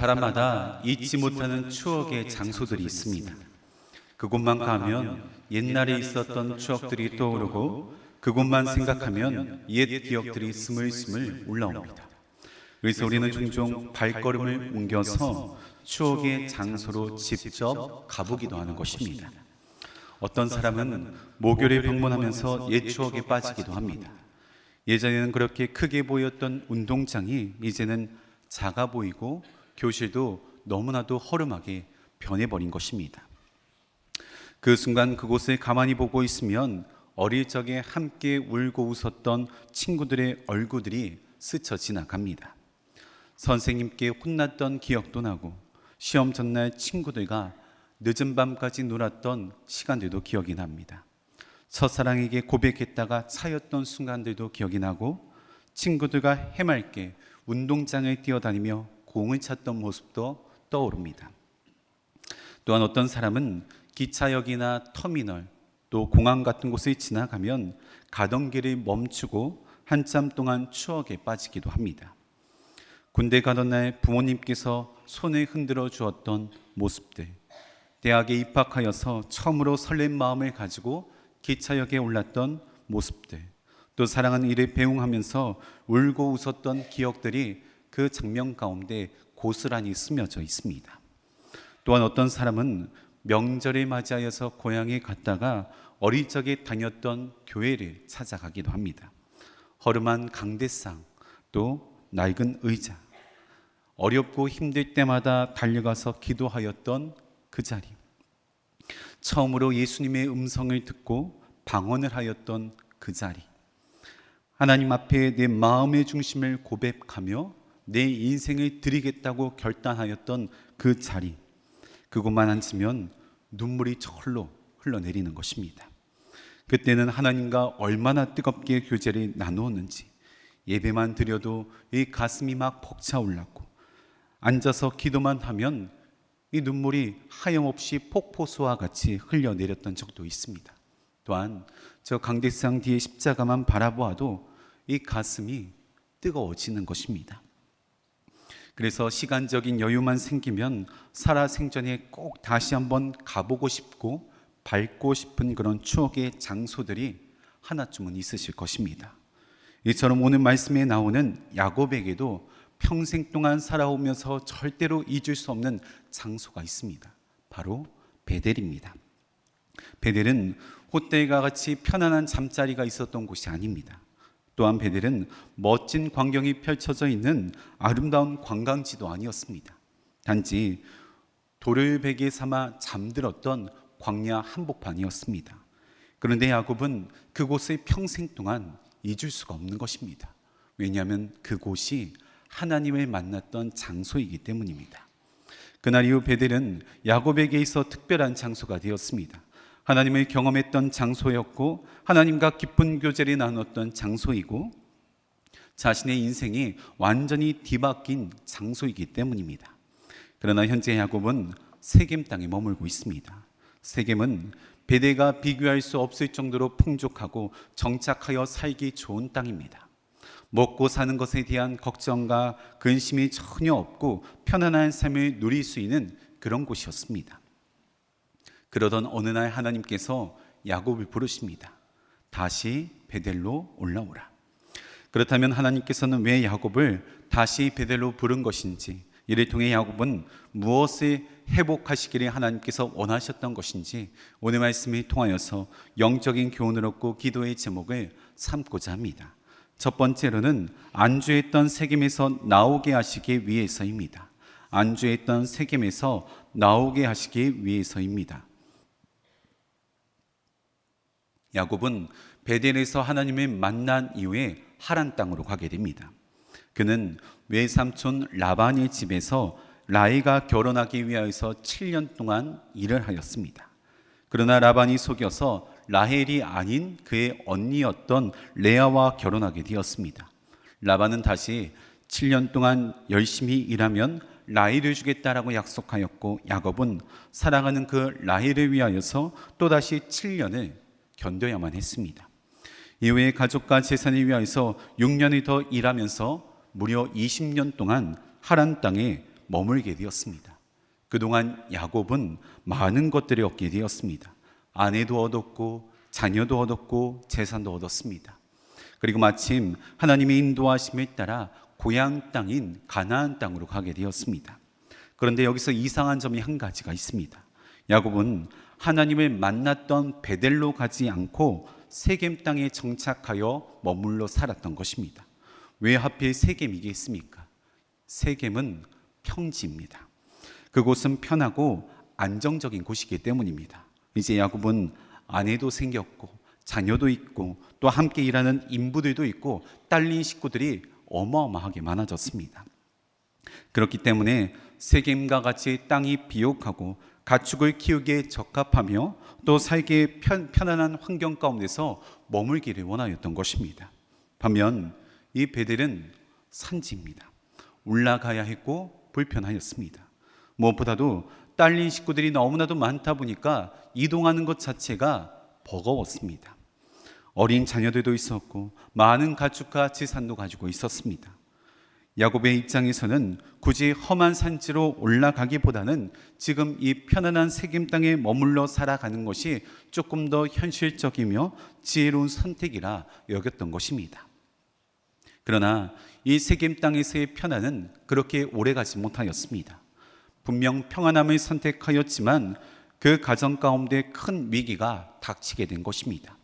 사람마다 잊지 못하는 추억의 장소들이 있습니다. 그곳만 가면 옛날에 있었던 추억들이 떠오르고 그곳만 생각하면 옛 기억들이 스물스물 올라옵니다. 그래서 우리는 종종 발걸음을 옮겨서 추억의 장소로 직접 가보기도 하는 것입니다. 어떤 사람은 모교를 방문하면서 옛 추억에 빠지기도 합니다. 예전에는 그렇게 크게 보였던 운동장이 이제는 작아 보이고 교실도 너무나도 허름하게 변해버린 것입니다. 그 순간 그곳을 가만히 보고 있으면 어릴 적에 함께 울고 웃었던 친구들의 얼굴들이 스쳐 지나갑니다. 선생님께 혼났던 기억도 나고 시험 전날 친구들과 늦은 밤까지 놀았던 시간들도 기억이 납니다. 첫사랑에게 고백했다가 차였던 순간들도 기억이 나고 친구들과 해맑게 운동장을 뛰어다니며 공을 찼던 모습도 떠오릅니다. 또한 어떤 사람은 기차역이나 터미널 또 공항 같은 곳을 지나가면 가던 길을 멈추고 한참 동안 추억에 빠지기도 합니다. 군대 가던 날 부모님께서 손을 흔들어 주었던 모습들, 대학에 입학하여서 처음으로 설렘 마음을 가지고 기차역에 올랐던 모습들, 또 사랑하는 이를 배웅하면서 울고 웃었던 기억들이 그 장면 가운데 고스란히 스며져 있습니다. 또한 어떤 사람은 명절을 맞이하여서 고향에 갔다가 어릴 적에 다녔던 교회를 찾아가기도 합니다. 허름한 강대상, 또 낡은 의자, 어렵고 힘들 때마다 달려가서 기도하였던 그 자리, 처음으로 예수님의 음성을 듣고 방언을 하였던 그 자리, 하나님 앞에 내 마음의 중심을 고백하며 내 인생을 드리겠다고 결단하였던 그 자리, 그곳만 앉으면 눈물이 절로 흘러내리는 것입니다. 그때는 하나님과 얼마나 뜨겁게 교제를 나누었는지 예배만 드려도 이 가슴이 막 벅차올랐고 앉아서 기도만 하면 이 눈물이 하염없이 폭포수와 같이 흘려내렸던 적도 있습니다. 또한 저 강대상 뒤에 십자가만 바라보아도 이 가슴이 뜨거워지는 것입니다. 그래서 시간적인 여유만 생기면 살아생전에 꼭 다시 한번 가보고 싶고 밟고 싶은 그런 추억의 장소들이 하나쯤은 있으실 것입니다. 이처럼 오늘 말씀에 나오는 야곱에게도 평생 동안 살아오면서 절대로 잊을 수 없는 장소가 있습니다. 바로 베델입니다. 베델은 호텔과 같이 편안한 잠자리가 있었던 곳이 아닙니다. 또한 베델은 멋진 광경이 펼쳐져 있는 아름다운 관광지도 아니었습니다. 단지 돌을 베개 삼아 잠들었던 광야 한복판이었습니다. 그런데 야곱은 그곳을 평생 동안 잊을 수가 없는 것입니다. 왜냐하면 그곳이 하나님을 만났던 장소이기 때문입니다. 그날 이후 베델은 야곱에게 있어 특별한 장소가 되었습니다. 하나님을 경험했던 장소였고 하나님과 깊은 교제를 나눴던 장소이고 자신의 인생이 완전히 뒤바뀐 장소이기 때문입니다. 그러나 현재 야곱은 세겜 땅에 머물고 있습니다. 세겜은 베델과 비교할 수 없을 정도로 풍족하고 정착하여 살기 좋은 땅입니다. 먹고 사는 것에 대한 걱정과 근심이 전혀 없고 편안한 삶을 누릴 수 있는 그런 곳이었습니다. 그러던 어느 날 하나님께서 야곱을 부르십니다. 다시 베델로 올라오라. 그렇다면 하나님께서는 왜 야곱을 다시 베델로 부른 것인지, 이를 통해 야곱은 무엇을 회복하시기를 하나님께서 원하셨던 것인지 오늘 말씀을 통하여서 영적인 교훈을 얻고 기도의 제목을 삼고자 합니다. 첫 번째로는 안주했던 세겜에서 나오게 하시기 위해서입니다. 안주했던 세겜에서 나오게 하시기 위해서입니다. 야곱은 베델에서 하나님을 만난 이후에 하란 땅으로 가게 됩니다. 그는 외삼촌 라반의 집에서 라헬과 결혼하기 위하여서 7년 동안 일을 하였습니다. 그러나 라반이 속여서 라헬이 아닌 그의 언니였던 레아와 결혼하게 되었습니다. 라반은 다시 7년 동안 열심히 일하면 라헬을 주겠다라고 약속하였고 야곱은 사랑하는 그 라헬을 위하여서 또다시 7년을 견뎌야만 했습니다. 이후에 가족과 재산을 위하여서 6년을 더 일하면서 무려 20년 동안 하란 땅에 머물게 되었습니다. 그동안 야곱은 많은 것들을 얻게 되었습니다. 아내도 얻었고 자녀도 얻었고 재산도 얻었습니다. 그리고 마침 하나님의 인도하심에 따라 고향 땅인 가나안 땅으로 가게 되었습니다. 그런데 여기서 이상한 점이 한 가지가 있습니다. 야곱은 하나님을 만났던 베델로 가지 않고 세겜 땅에 정착하여 머물러 살았던 것입니다. 왜 하필 세겜이겠습니까? 세겜은 평지입니다. 그곳은 편하고 안정적인 곳이기 때문입니다. 이제 야곱은 아내도 생겼고 자녀도 있고 또 함께 일하는 인부들도 있고 딸린 식구들이 어마어마하게 많아졌습니다. 그렇기 때문에 세겜과 같이 땅이 비옥하고 가축을 키우기에 적합하며 또 살기에 편안한 환경 가운데서 머물기를 원하였던 것입니다. 반면 이 베델은 산지입니다. 올라가야 했고 불편하였습니다. 무엇보다도 딸린 식구들이 너무나도 많다 보니까 이동하는 것 자체가 버거웠습니다. 어린 자녀들도 있었고 많은 가축과 재산도 가지고 있었습니다. 야곱의 입장에서는 굳이 험한 산지로 올라가기보다는 지금 이 편안한 세겜 땅에 머물러 살아가는 것이 조금 더 현실적이며 지혜로운 선택이라 여겼던 것입니다. 그러나 이 세겜 땅에서의 편안은 그렇게 오래가지 못하였습니다. 분명 평안함을 선택하였지만 그 가정 가운데 큰 위기가 닥치게 된 것입니다.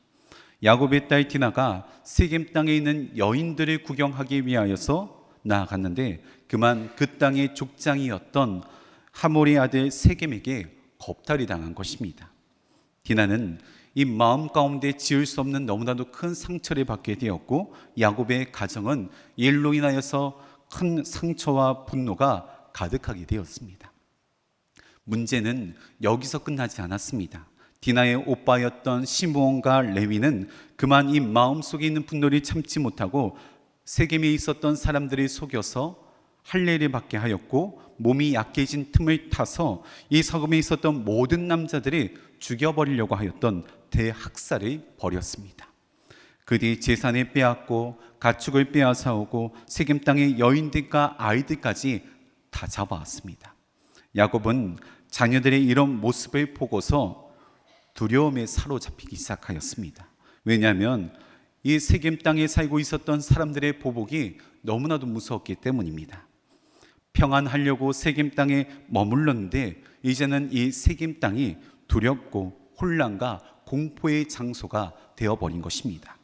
야곱의 딸 디나가 세겜 땅에 있는 여인들을 구경하기 위하여서 나아갔는데 그만 그 땅의 족장이었던 하몰의 아들 세겜에게 겁탈이 당한 것입니다. 디나는 이 마음 가운데 지울 수 없는 너무나도 큰 상처를 받게 되었고 야곱의 가정은 일로 인하여서 큰 상처와 분노가 가득하게 되었습니다. 문제는 여기서 끝나지 않았습니다. 디나의 오빠였던 시므온과 레위는 그만 이 마음속에 있는 분노를 참지 못하고 세겜에 있었던 사람들이 속여서 할례를 받게 하였고 몸이 약해진 틈을 타서 이 서금에 있었던 모든 남자들이 죽여버리려고 하였던 대학살을 벌였습니다. 그 뒤 재산을 빼앗고 가축을 빼앗아오고 세겜 땅의 여인들과 아이들까지 다 잡아왔습니다. 야곱은 자녀들의 이런 모습을 보고서 두려움에 사로잡히기 시작하였습니다. 왜냐하면 이 세겜 땅에 살고 있었던 사람들의 보복이 너무나도 무서웠기 때문입니다. 평안하려고 세겜 땅에 머물렀는데 이제는 이 세겜 땅이 두렵고 혼란과 공포의 장소가 되어버린 것입니다.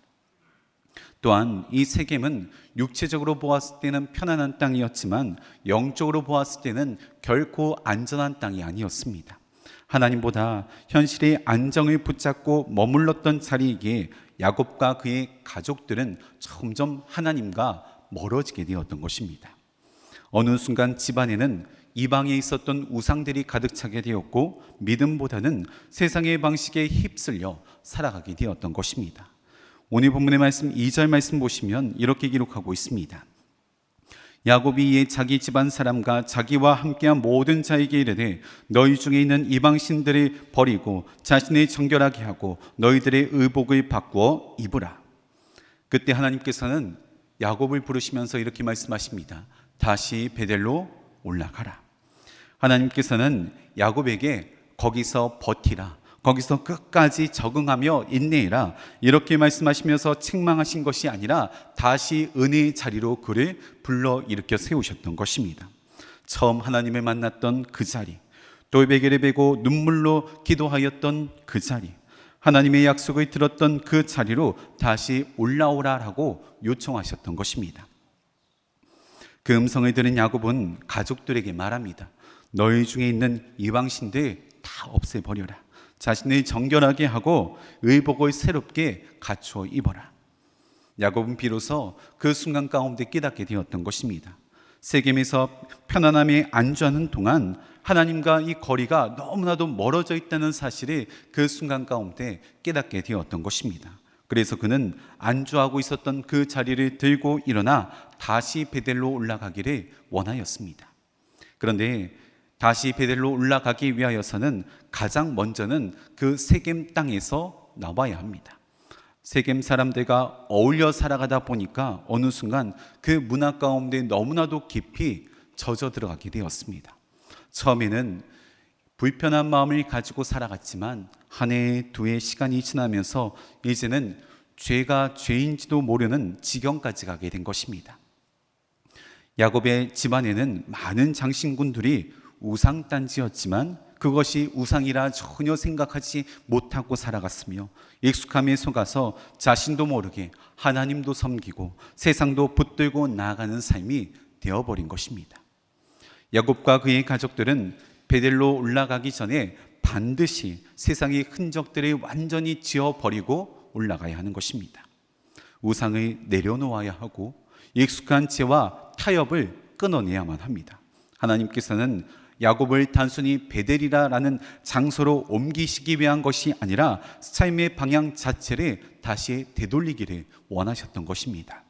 또한 이 세겜은 육체적으로 보았을 때는 편안한 땅이었지만 영적으로 보았을 때는 결코 안전한 땅이 아니었습니다. 하나님보다 현실의 안정을 붙잡고 머물렀던 자리이기에 야곱과 그의 가족들은 점점 하나님과 멀어지게 되었던 것입니다. 어느 순간 집안에는 이방에 있었던 우상들이 가득 차게 되었고 믿음보다는 세상의 방식에 휩쓸려 살아가게 되었던 것입니다. 오늘 본문의 말씀 2절 말씀 보시면 이렇게 기록하고 있습니다. 야곱이 이에 자기 집안 사람과 자기와 함께한 모든 자에게 이르되 너희 중에 있는 이방신들을 버리고 자신을 정결하게 하고 너희들의 의복을 바꾸어 입으라. 그때 하나님께서는 야곱을 부르시면서 이렇게 말씀하십니다. 다시 베델로 올라가라. 하나님께서는 야곱에게 거기서 버티라, 거기서 끝까지 적응하며 인내해라, 이렇게 말씀하시면서 책망하신 것이 아니라 다시 은혜의 자리로 그를 불러일으켜 세우셨던 것입니다. 처음 하나님을 만났던 그 자리, 돌베개를 베고 눈물로 기도하였던 그 자리, 하나님의 약속을 들었던 그 자리로 다시 올라오라라고 요청하셨던 것입니다. 그 음성을 들은 야곱은 가족들에게 말합니다. 너희 중에 있는 이방신들 다 없애버려라. 자신을 정결하게 하고 의복을 새롭게 갖추어 입어라. 야곱은 비로소 그 순간 가운데 깨닫게 되었던 것입니다. 세겜에서 편안함에 안주하는 동안 하나님과 이 거리가 너무나도 멀어져 있다는 사실을 그 순간 가운데 깨닫게 되었던 것입니다. 그래서 그는 안주하고 있었던 그 자리를 들고 일어나 다시 베델로 올라가기를 원하였습니다. 그런데 다시 베델로 올라가기 위하여서는 가장 먼저는 그 세겜 땅에서 나와야 합니다. 세겜 사람들과 어울려 살아가다 보니까 어느 순간 그 문화 가운데 너무나도 깊이 젖어 들어가게 되었습니다. 처음에는 불편한 마음을 가지고 살아갔지만 한 해, 두 해 시간이 지나면서 이제는 죄가 죄인지도 모르는 지경까지 가게 된 것입니다. 야곱의 집안에는 많은 장신군들이 우상단지였지만 그것이 우상이라 전혀 생각하지 못하고 살아갔으며 익숙함에 속아서 자신도 모르게 하나님도 섬기고 세상도 붙들고 나아가는 삶이 되어버린 것입니다. 야곱과 그의 가족들은 베델로 올라가기 전에 반드시 세상의 흔적들을 완전히 지워버리고 올라가야 하는 것입니다. 우상을 내려놓아야 하고 익숙한 죄와 타협을 끊어내야만 합니다. 하나님께서는 야곱을 단순히 베델이라는 장소로 옮기시기 위한 것이 아니라 삶의 방향 자체를 다시 되돌리기를 원하셨던 것입니다.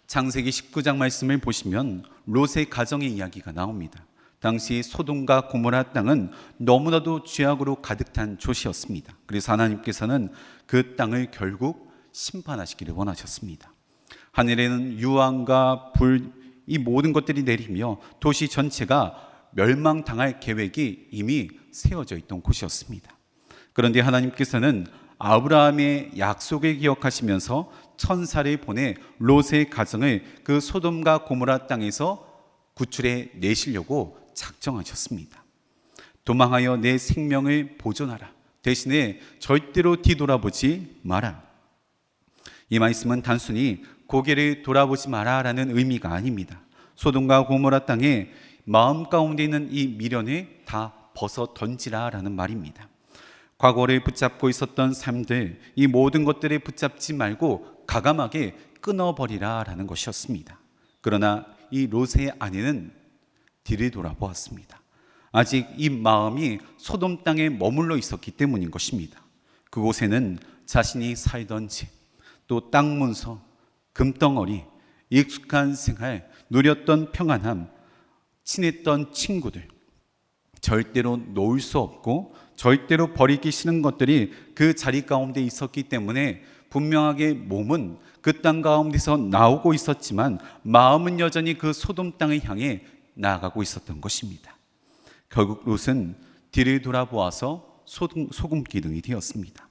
창세기 19장 말씀을 보시면 롯의 가정의 이야기가 나옵니다. 당시 소돔과 고모라 땅은 너무나도 죄악으로 가득 찬 곳이었습니다. 그래서 하나님께서는 그 땅을 결국 심판하시기를 원하셨습니다. 하늘에는 유황과 불, 이 모든 것들이 내리며 도시 전체가 멸망당할 계획이 이미 세워져 있던 곳이었습니다. 그런데 하나님께서는 아브라함의 약속을 기억하시면서 천사를 보내 롯의 가정을 그 소돔과 고모라 땅에서 구출해 내시려고 작정하셨습니다. 도망하여 내 생명을 보존하라. 대신에 절대로 뒤돌아보지 마라. 이 말씀은 단순히 고개를 돌아보지 마라라는 의미가 아닙니다. 소돔과 고모라 땅에 마음 가운데 있는 이 미련을 다 벗어 던지라라는 말입니다. 과거를 붙잡고 있었던 삶들, 이 모든 것들을 붙잡지 말고 과감하게 끊어버리라라는 것이었습니다. 그러나 이 롯의 아내는 뒤를 돌아보았습니다. 아직 이 마음이 소돔 땅에 머물러 있었기 때문인 것입니다. 그곳에는 자신이 살던 집, 또 땅 문서, 금덩어리, 익숙한 생활, 누렸던 평안함, 친했던 친구들, 절대로 놓을 수 없고 절대로 버리기 싫은 것들이 그 자리 가운데 있었기 때문에 분명하게 몸은 그 땅 가운데서 나오고 있었지만 마음은 여전히 그 소돔 땅을 향해 나아가고 있었던 것입니다. 결국 롯은 뒤를 돌아보아서 소금 기둥이 되었습니다.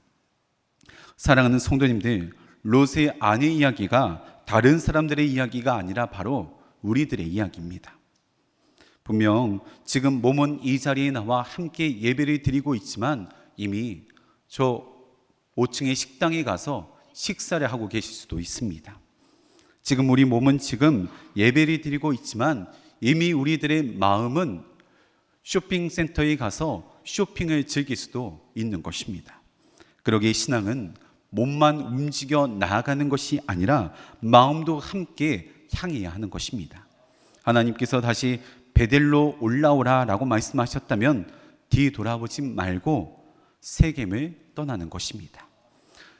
사랑하는 성도님들, 롯의 아내 이야기가 다른 사람들의 이야기가 아니라 바로 우리들의 이야기입니다. 분명 지금 몸은 이 자리에 나와 함께 예배를 드리고 있지만 이미 저 5층의 식당에 가서 식사를 하고 계실 수도 있습니다. 지금 우리 몸은 지금 예배를 드리고 있지만 이미 우리들의 마음은 쇼핑센터에 가서 쇼핑을 즐길 수도 있는 것입니다. 그러기에 신앙은 몸만 움직여 나아가는 것이 아니라 마음도 함께 향해야 하는 것입니다. 하나님께서 다시 베델로 올라오라라고 말씀하셨다면 뒤돌아보지 말고 세겜을 떠나는 것입니다.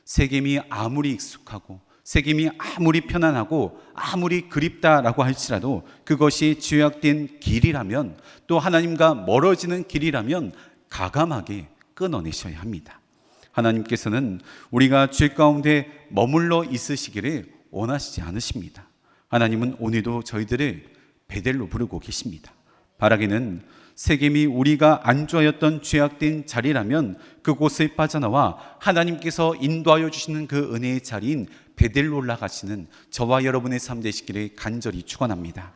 세겜이 아무리 익숙하고 세겜이 아무리 편안하고 아무리 그립다라고 할지라도 그것이 죄악된 길이라면 또 하나님과 멀어지는 길이라면 과감하게 끊어내셔야 합니다. 하나님께서는 우리가 죄 가운데 머물러 있으시기를 원하시지 않으십니다. 하나님은 오늘도 저희들을 베델로 부르고 계십니다. 바라기는 세겜이 우리가 안주하였던 죄악된 자리라면 그곳을 빠져나와 하나님께서 인도하여 주시는 그 은혜의 자리인 베델로 올라가시는 저와 여러분의 삶 되시기를 간절히 축원합니다.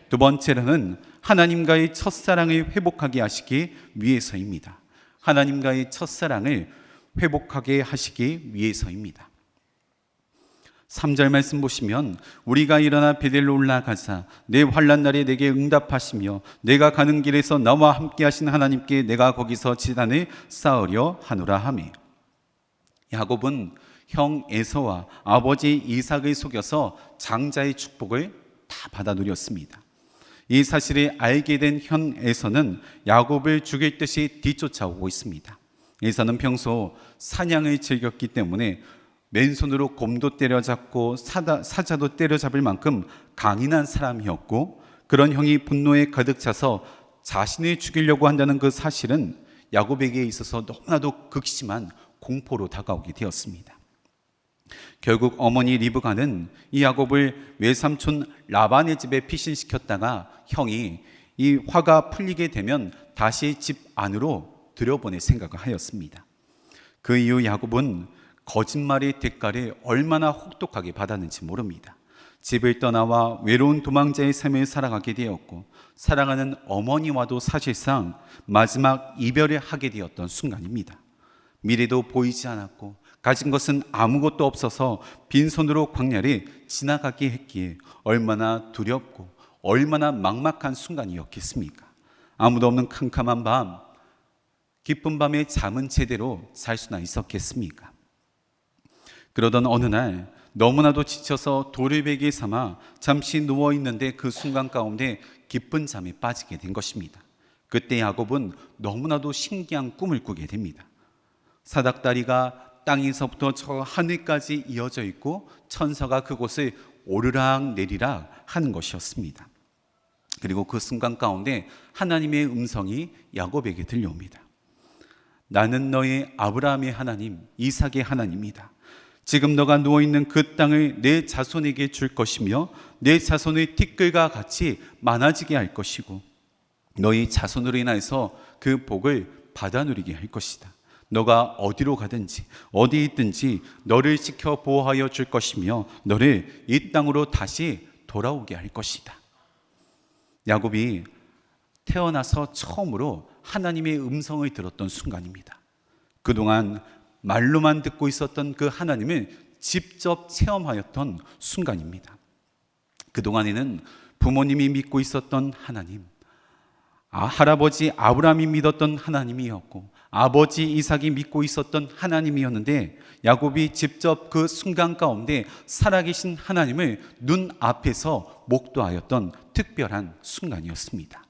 두 번째로는 하나님과의 첫사랑을 회복하게 하시기 위해서입니다. 하나님과의 첫사랑을 회복하게 하시기 위해서입니다. 3절 말씀 보시면 우리가 일어나 베델로 올라가자 내 환난 날에 내게 응답하시며 내가 가는 길에서 나와 함께 하신 하나님께 내가 거기서 제단을 쌓으려 하노라 하며, 야곱은 형 에서와 아버지 이삭을 속여서 장자의 축복을 다 받아 누렸습니다. 이 사실을 알게 된 형 에서는 야곱을 죽일 듯이 뒤쫓아오고 있습니다. 에서는 평소 사냥을 즐겼기 때문에 맨손으로 곰도 때려잡고 사자도 때려잡을 만큼 강인한 사람이었고, 그런 형이 분노에 가득 차서 자신을 죽이려고 한다는 그 사실은 야곱에게 있어서 너무나도 극심한 공포로 다가오게 되었습니다. 결국 어머니 리브가는 이 야곱을 외삼촌 라반의 집에 피신시켰다가 형이 이 화가 풀리게 되면 다시 집 안으로 들여보낼 생각을 하였습니다. 그 이후 야곱은 거짓말의 대가를 얼마나 혹독하게 받았는지 모릅니다. 집을 떠나와 외로운 도망자의 삶을 살아가게 되었고, 사랑하는 어머니와도 사실상 마지막 이별을 하게 되었던 순간입니다. 미래도 보이지 않았고 가진 것은 아무것도 없어서 빈손으로 광야를 지나가게 했기에 얼마나 두렵고 얼마나 막막한 순간이었겠습니까? 아무도 없는 캄캄한 밤, 깊은 밤에 잠은 제대로 잘 수나 있었겠습니까? 그러던 어느 날 너무나도 지쳐서 돌을 베개 삼아 잠시 누워있는데 그 순간 가운데 깊은 잠에 빠지게 된 것입니다. 그때 야곱은 너무나도 신기한 꿈을 꾸게 됩니다. 사닥다리가 땅에서부터 저 하늘까지 이어져 있고 천사가 그곳을 오르락 내리락 하는 것이었습니다. 그리고 그 순간 가운데 하나님의 음성이 야곱에게 들려옵니다. 나는 너의 아브라함의 하나님, 이삭의 하나님이다. 지금 너가 누워있는 그 땅을 내 자손에게 줄 것이며 내 자손의 티끌과 같이 많아지게 할 것이고 너희 자손으로 인하여서 그 복을 받아 누리게 할 것이다. 너가 어디로 가든지 어디 있든지 너를 지켜 보호하여 줄 것이며 너를 이 땅으로 다시 돌아오게 할 것이다. 야곱이 태어나서 처음으로 하나님의 음성을 들었던 순간입니다. 그동안 말로만 듣고 있었던 그 하나님을 직접 체험하였던 순간입니다. 그동안에는 부모님이 믿고 있었던 하나님, 할아버지 아브라함이 믿었던 하나님이었고 아버지 이삭이 믿고 있었던 하나님이었는데 야곱이 직접 그 순간 가운데 살아계신 하나님을 눈앞에서 목도하였던 특별한 순간이었습니다.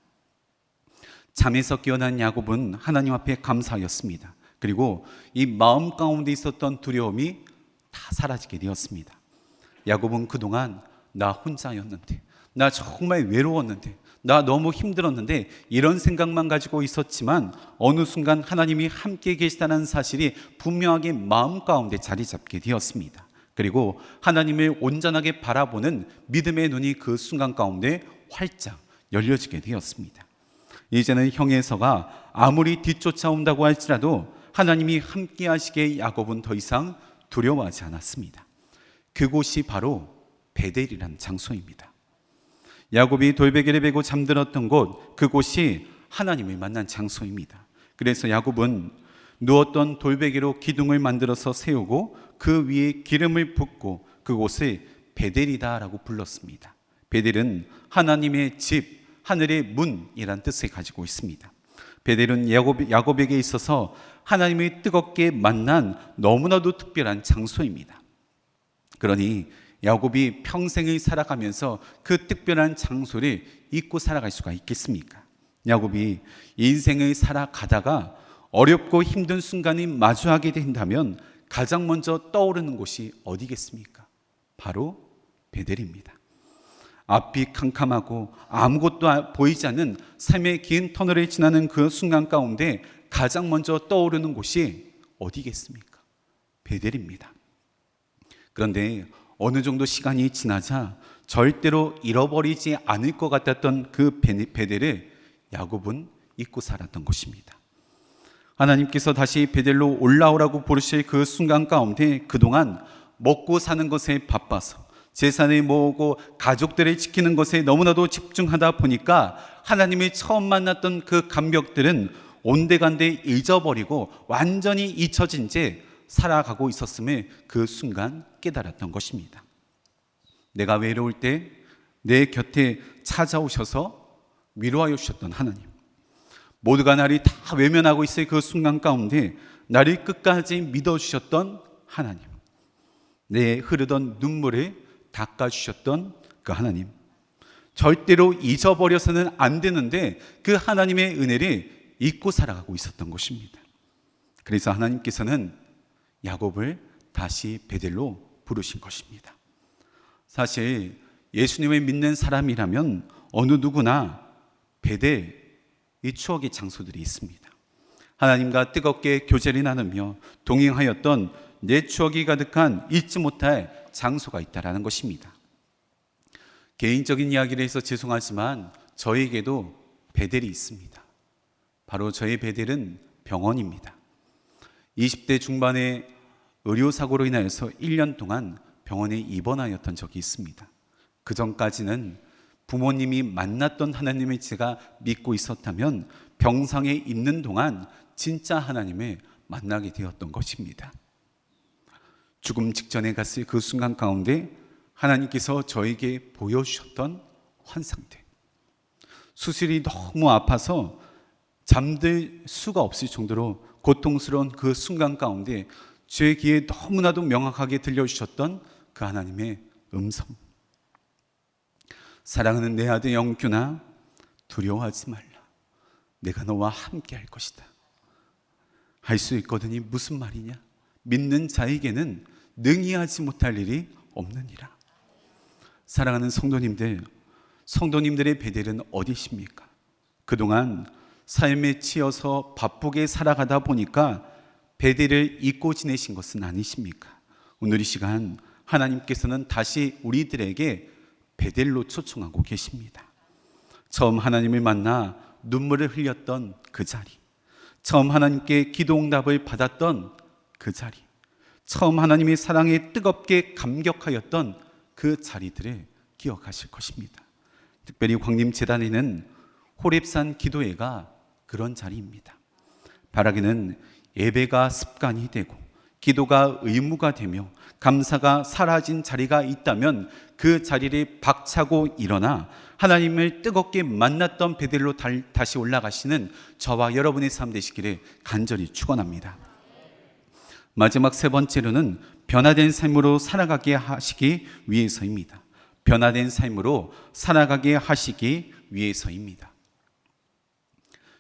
잠에서 깨어난 야곱은 하나님 앞에 감사하였습니다. 그리고 이 마음 가운데 있었던 두려움이 다 사라지게 되었습니다. 야곱은 그동안 나 혼자였는데, 나 정말 외로웠는데, 나 너무 힘들었는데 이런 생각만 가지고 있었지만 어느 순간 하나님이 함께 계시다는 사실이 분명하게 마음 가운데 자리 잡게 되었습니다. 그리고 하나님을 온전하게 바라보는 믿음의 눈이 그 순간 가운데 활짝 열려지게 되었습니다. 이제는 형에서가 아무리 뒤쫓아온다고 할지라도 하나님이 함께 하시기에 야곱은 더 이상 두려워하지 않았습니다. 그곳이 바로 베델이라는 장소입니다. 야곱이 돌베개를 베고 잠들었던 곳, 그곳이 하나님을 만난 장소입니다. 그래서 야곱은 누웠던 돌베개로 기둥을 만들어서 세우고 그 위에 기름을 붓고 그곳을 베델이다라고 불렀습니다. 베델은 하나님의 집, 하늘의 문이란 뜻을 가지고 있습니다. 베델은 야곱에게 있어서 하나님을 뜨겁게 만난 너무나도 특별한 장소입니다. 그러니 야곱이 평생을 살아가면서 그 특별한 장소를 잊고 살아갈 수가 있겠습니까? 야곱이 인생을 살아가다가 어렵고 힘든 순간이 마주하게 된다면 가장 먼저 떠오르는 곳이 어디겠습니까? 바로 베델입니다. 앞이 캄캄하고 아무것도 보이지 않는 삶의 긴 터널을 지나는 그 순간 가운데 가장 먼저 떠오르는 곳이 어디겠습니까? 베델입니다. 그런데 어느 정도 시간이 지나자 절대로 잃어버리지 않을 것 같았던 그 베델을 야곱은 잊고 살았던 것입니다. 하나님께서 다시 베델로 올라오라고 부르실 그 순간 가운데 그동안 먹고 사는 것에 바빠서 재산을 모으고 가족들을 지키는 것에 너무나도 집중하다 보니까 하나님을 처음 만났던 그 감격들은 온데간데 잊어버리고 완전히 잊혀진 채 살아가고 있었음을 그 순간 깨달았던 것입니다. 내가 외로울 때 내 곁에 찾아오셔서 위로하여 주셨던 하나님, 모두가 나를 다 외면하고 있을 그 순간 가운데 나를 끝까지 믿어주셨던 하나님, 내 흐르던 눈물을 닦아주셨던 그 하나님, 절대로 잊어버려서는 안 되는데 그 하나님의 은혜를 잊고 살아가고 있었던 것입니다. 그래서 하나님께서는 야곱을 다시 베델로 부르신 것입니다. 사실 예수님을 믿는 사람이라면 어느 누구나 베델, 이 추억의 장소들이 있습니다. 하나님과 뜨겁게 교제를 나누며 동행하였던 내 추억이 가득한 잊지 못할 장소가 있다라는 것입니다. 개인적인 이야기를 해서 죄송하지만 저에게도 베델이 있습니다. 바로 저의 베델은 병원입니다. 20대 중반에 의료사고로 인하여서 1년 동안 병원에 입원하였던 적이 있습니다. 그 전까지는 부모님이 만났던 하나님을 제가 믿고 있었다면 병상에 있는 동안 진짜 하나님을 만나게 되었던 것입니다. 죽음 직전에 갔을 그 순간 가운데 하나님께서 저에게 보여주셨던 환상들, 수술이 너무 아파서 잠들 수가 없을 정도로 고통스러운 그 순간 가운데 제 귀에 너무나도 명확하게 들려주셨던 그 하나님의 음성. 사랑하는 내 아들 영규나, 두려워하지 말라. 내가 너와 함께 할 것이다. 할 수 있거든이 무슨 말이냐? 믿는 자에게는 능히 하지 못할 일이 없느니라. 사랑하는 성도님들, 성도님들의 베델은 어디십니까? 그동안 삶에 치여서 바쁘게 살아가다 보니까 베델을 잊고 지내신 것은 아니십니까? 오늘 이 시간 하나님께서는 다시 우리들에게 베델로 초청하고 계십니다. 처음 하나님을 만나 눈물을 흘렸던 그 자리, 처음 하나님께 기도응답을 받았던 그 자리, 처음 하나님의 사랑에 뜨겁게 감격하였던 그 자리들을 기억하실 것입니다. 특별히 광림재단에는 호렙산 기도회가 그런 자리입니다. 바라기는 예배가 습관이 되고 기도가 의무가 되며 감사가 사라진 자리가 있다면 그 자리를 박차고 일어나 하나님을 뜨겁게 만났던 베델로 다시 올라가시는 저와 여러분의 삶 되시기를 간절히 축원합니다. 마지막 세 번째로는 변화된 삶으로 살아가게 하시기 위해서입니다. 변화된 삶으로 살아가게 하시기 위해서입니다.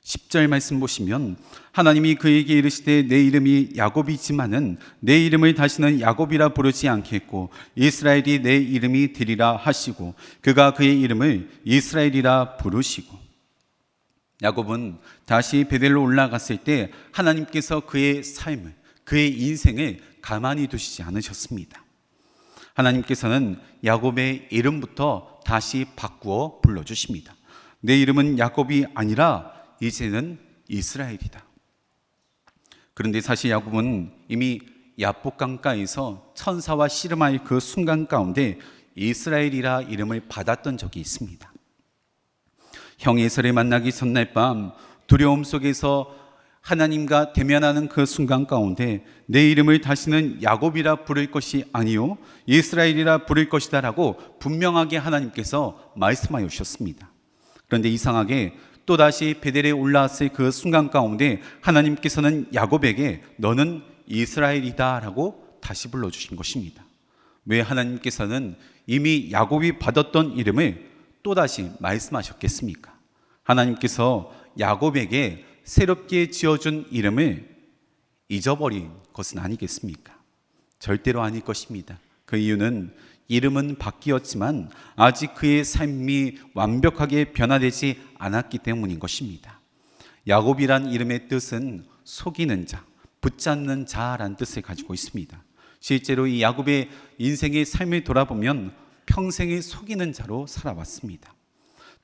10절 말씀 보시면 하나님이 그에게 이르시되 내 이름이 야곱이지만은 내 이름을 다시는 야곱이라 부르지 않겠고 이스라엘이 내 이름이 되리라 하시고 그가 그의 이름을 이스라엘이라 부르시고. 야곱은 다시 베델로 올라갔을 때 하나님께서 그의 삶을, 그의 인생을 가만히 두시지 않으셨습니다. 하나님께서는 야곱의 이름부터 다시 바꾸어 불러주십니다. 내 이름은 야곱이 아니라 이제는 이스라엘이다. 그런데 사실 야곱은 이미 야복 강가에서 천사와 씨름할 그 순간 가운데 이스라엘이라 이름을 받았던 적이 있습니다. 형 에서를 만나기 전날 밤 두려움 속에서 하나님과 대면하는 그 순간 가운데 내 이름을 다시는 야곱이라 부를 것이 아니요 이스라엘이라 부를 것이다 라고 분명하게 하나님께서 말씀하여 주셨습니다. 그런데 이상하게 또다시 베델에 올라왔을 그 순간 가운데 하나님께서는 야곱에게 너는 이스라엘이다 라고 다시 불러주신 것입니다. 왜 하나님께서는 이미 야곱이 받았던 이름을 또다시 말씀하셨겠습니까? 하나님께서 야곱에게 새롭게 지어준 이름을 잊어버린 것은 아니겠습니까? 절대로 아닐 것입니다. 그 이유는 이름은 바뀌었지만 아직 그의 삶이 완벽하게 변화되지 않았기 때문인 것입니다. 야곱이란 이름의 뜻은 속이는 자, 붙잡는 자라는 뜻을 가지고 있습니다. 실제로 이 야곱의 인생의 삶을 돌아보면 평생을 속이는 자로 살아왔습니다.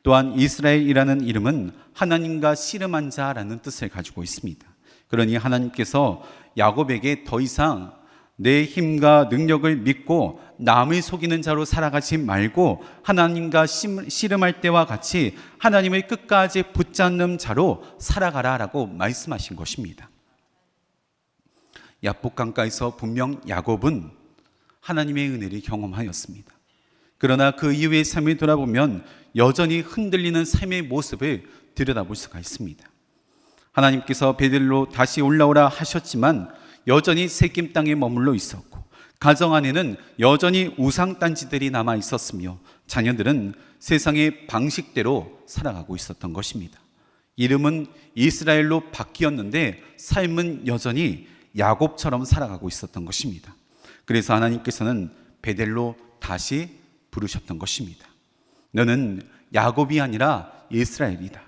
또한 이스라엘이라는 이름은 하나님과 씨름한 자라는 뜻을 가지고 있습니다. 그러니 하나님께서 야곱에게 더 이상 내 힘과 능력을 믿고 남을 속이는 자로 살아가지 말고 하나님과 씨름할 때와 같이 하나님을 끝까지 붙잡는 자로 살아가라 라고 말씀하신 것입니다. 야복 강가에서 분명 야곱은 하나님의 은혜를 경험하였습니다. 그러나 그 이후의 삶을 돌아보면 여전히 흔들리는 삶의 모습을 들여다볼 수가 있습니다. 하나님께서 베델로 다시 올라오라 하셨지만 여전히 세겜 땅에 머물러 있었고 가정 안에는 여전히 우상단지들이 남아 있었으며 자녀들은 세상의 방식대로 살아가고 있었던 것입니다. 이름은 이스라엘로 바뀌었는데 삶은 여전히 야곱처럼 살아가고 있었던 것입니다. 그래서 하나님께서는 베델로 다시 부르셨던 것입니다. 너는 야곱이 아니라 이스라엘이다.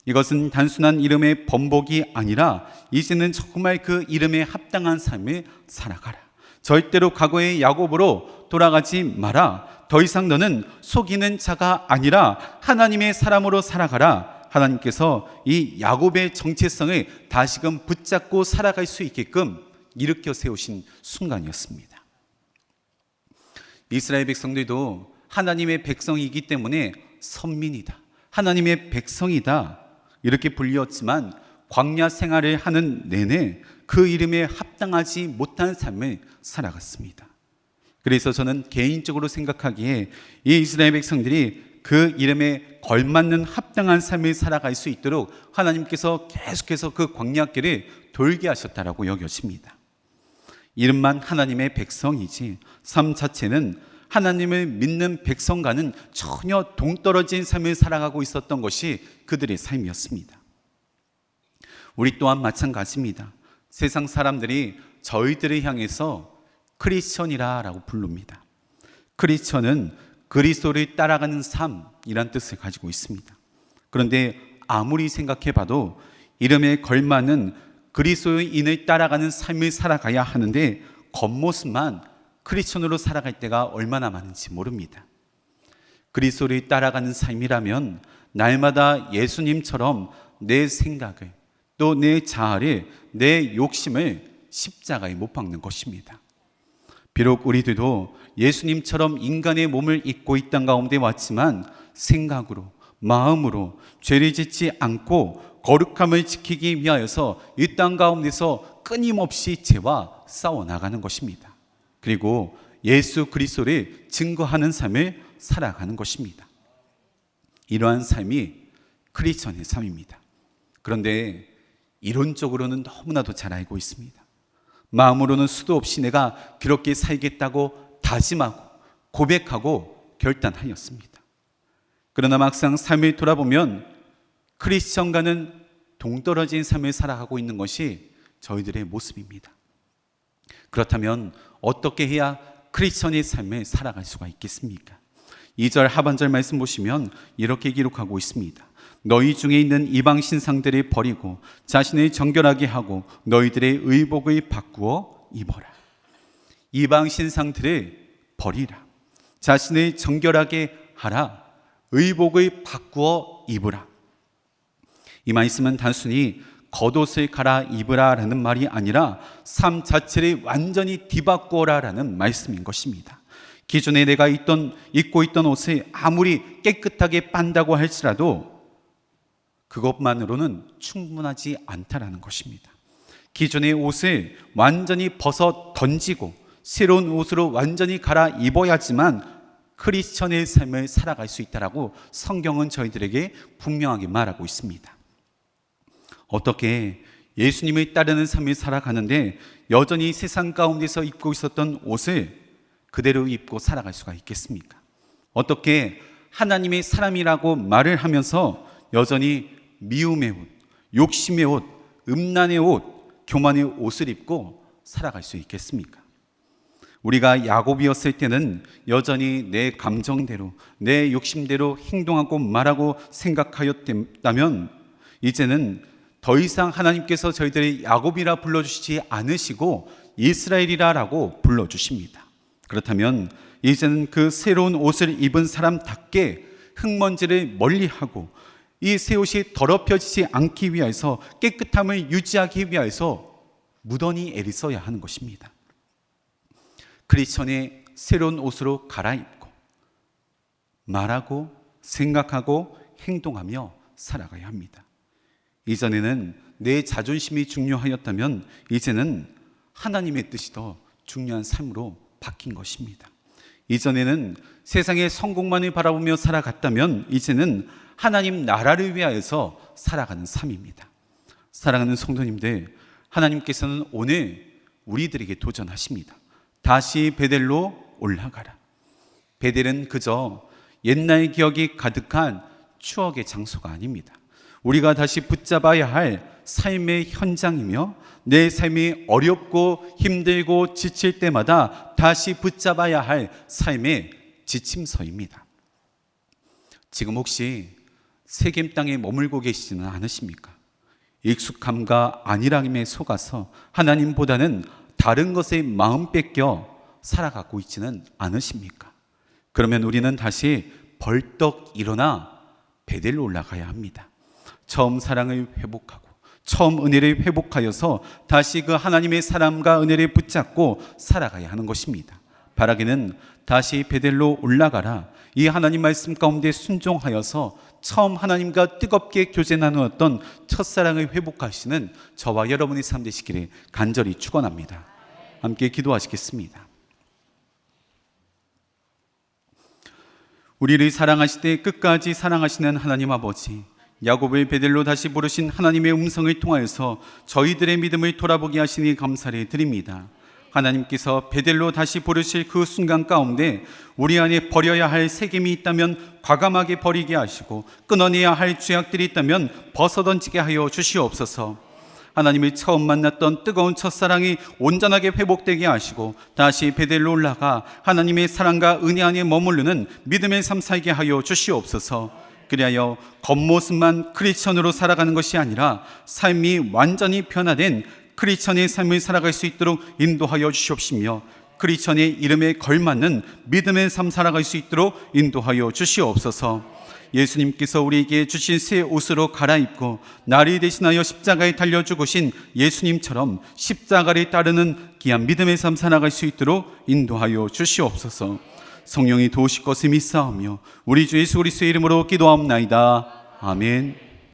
이것은 단순한 이름의 번복이 아니라 이제는 정말 그 이름에 합당한 삶을 살아가라. 절대로 과거의 야곱으로 돌아가지 마라. 더 이상 너는 속이는 자가 아니라 하나님의 사람으로 살아가라. 하나님께서 이 야곱의 정체성을 다시금 붙잡고 살아갈 수 있게끔 일으켜 세우신 순간이었습니다. 이스라엘 백성들도 하나님의 백성이기 때문에 선민이다, 하나님의 백성이다 이렇게 불리었지만 광야 생활을 하는 내내 그 이름에 합당하지 못한 삶을 살아갔습니다. 그래서 저는 개인적으로 생각하기에 이 이스라엘 백성들이 그 이름에 걸맞는 합당한 삶을 살아갈 수 있도록 하나님께서 계속해서 그 광야길을 돌게 하셨다라고 여겨집니다. 이름만 하나님의 백성이지 삶 자체는 하나님을 믿는 백성과는 전혀 동떨어진 삶을 살아가고 있었던 것이 그들의 삶이었습니다. 우리 또한 마찬가지입니다. 세상 사람들이 저희들을 향해서 크리스천이라고 부릅니다. 크리스천은 그리스도를 따라가는 삶이란 뜻을 가지고 있습니다. 그런데 아무리 생각해 봐도 이름에 걸맞는 그리스도인을 따라가는 삶을 살아가야 하는데 겉모습만 크리스천으로 살아갈 때가 얼마나 많은지 모릅니다. 그리스도를 따라가는 삶이라면 날마다 예수님처럼 내 생각을 또 내 자아를 내 욕심을 십자가에 못 박는 것입니다. 비록 우리들도 예수님처럼 인간의 몸을 입고 이 땅 가운데 왔지만 생각으로 마음으로 죄를 짓지 않고 거룩함을 지키기 위하여서 이 땅 가운데서 끊임없이 죄와 싸워 나가는 것입니다. 그리고 예수 그리스도를 증거하는 삶을 살아가는 것입니다. 이러한 삶이 크리스천의 삶입니다. 그런데 이론적으로는 너무나도 잘 알고 있습니다. 마음으로는 수도 없이 내가 그렇게 살겠다고 다짐하고 고백하고 결단하였습니다. 그러나 막상 삶을 돌아보면 크리스천과는 동떨어진 삶을 살아가고 있는 것이 저희들의 모습입니다. 그렇다면 어떻게 해야 크리스천의 삶을 살아갈 수가 있겠습니까? 2절 하반절 말씀 보시면 이렇게 기록하고 있습니다. 너희 중에 있는 이방 신상들을 버리고 자신을 정결하게 하고 너희들의 의복을 바꾸어 입어라. 이방 신상들을 버리라. 자신을 정결하게 하라. 의복을 바꾸어 입으라. 이 말씀은 단순히 겉옷을 갈아입으라 라는 말이 아니라 삶 자체를 완전히 뒤바꾸어라 라는 말씀인 것입니다. 기존에 내가 입고 있던 옷을 아무리 깨끗하게 빤다고 할지라도 그것만으로는 충분하지 않다라는 것입니다. 기존의 옷을 완전히 벗어 던지고 새로운 옷으로 완전히 갈아입어야지만 크리스천의 삶을 살아갈 수 있다라고 성경은 저희들에게 분명하게 말하고 있습니다. 어떻게 예수님을 따르는 삶을 살아가는데 여전히 세상 가운데서 입고 있었던 옷을 그대로 입고 살아갈 수가 있겠습니까? 어떻게 하나님의 사람이라고 말을 하면서 여전히 미움의 옷, 욕심의 옷, 음란의 옷, 교만의 옷을 입고 살아갈 수 있겠습니까? 우리가 야곱이었을 때는 여전히 내 감정대로, 내 욕심대로 행동하고 말하고 생각하였다면 이제는 더 이상 하나님께서 저희들이 야곱이라 불러주시지 않으시고 이스라엘이라고 불러주십니다. 그렇다면 이제는 그 새로운 옷을 입은 사람답게 흙먼지를 멀리하고 이 새 옷이 더럽혀지지 않기 위해서 깨끗함을 유지하기 위해서 무던히 애를 써야 하는 것입니다. 크리스천의 새로운 옷으로 갈아입고 말하고 생각하고 행동하며 살아가야 합니다. 이전에는 내 자존심이 중요하였다면 이제는 하나님의 뜻이 더 중요한 삶으로 바뀐 것입니다. 이전에는 세상의 성공만을 바라보며 살아갔다면 이제는 하나님 나라를 위하여서 살아가는 삶입니다. 사랑하는 성도님들, 하나님께서는 오늘 우리들에게 도전하십니다. 다시 베델로 올라가라. 베델은 그저 옛날 기억이 가득한 추억의 장소가 아닙니다. 우리가 다시 붙잡아야 할 삶의 현장이며 내 삶이 어렵고 힘들고 지칠 때마다 다시 붙잡아야 할 삶의 지침서입니다. 지금 혹시 세겜 땅에 머물고 계시지는 않으십니까? 익숙함과 안일함에 속아서 하나님보다는 다른 것에 마음 뺏겨 살아가고 있지는 않으십니까? 그러면 우리는 다시 벌떡 일어나 베델로 올라가야 합니다. 처음 사랑을 회복하고 처음 은혜를 회복하여서 다시 그 하나님의 사랑과 은혜를 붙잡고 살아가야 하는 것입니다. 바라기는 다시 베델로 올라가라, 이 하나님 말씀 가운데 순종하여서 처음 하나님과 뜨겁게 교제 나누었던 첫사랑을 회복하시는 저와 여러분의 삶 되시기를 간절히 축원합니다. 함께 기도하시겠습니다. 우리를 사랑하시되 끝까지 사랑하시는 하나님 아버지, 야곱을 베델로 다시 부르신 하나님의 음성을 통하여서 저희들의 믿음을 돌아보게 하시니 감사를 드립니다. 하나님께서 베델로 다시 부르실 그 순간 가운데 우리 안에 버려야 할 세겜이 있다면 과감하게 버리게 하시고 끊어내야 할 죄악들이 있다면 벗어던지게 하여 주시옵소서. 하나님을 처음 만났던 뜨거운 첫사랑이 온전하게 회복되게 하시고 다시 베델로 올라가 하나님의 사랑과 은혜 안에 머무르는 믿음의 삶 살게 하여 주시옵소서. 그리하여 겉모습만 크리스천으로 살아가는 것이 아니라 삶이 완전히 변화된 크리스천의 삶을 살아갈 수 있도록 인도하여 주시옵시며 크리스천의 이름에 걸맞는 믿음의 삶 살아갈 수 있도록 인도하여 주시옵소서. 예수님께서 우리에게 주신 새 옷으로 갈아입고 나를 대신하여 십자가에 달려 죽으신 예수님처럼 십자가를 따르는 귀한 믿음의 삶 살아갈 수 있도록 인도하여 주시옵소서. 성령이 도우실 것을 믿사오며 우리 주 예수 그리스도의 이름으로 기도하옵나이다. 아멘.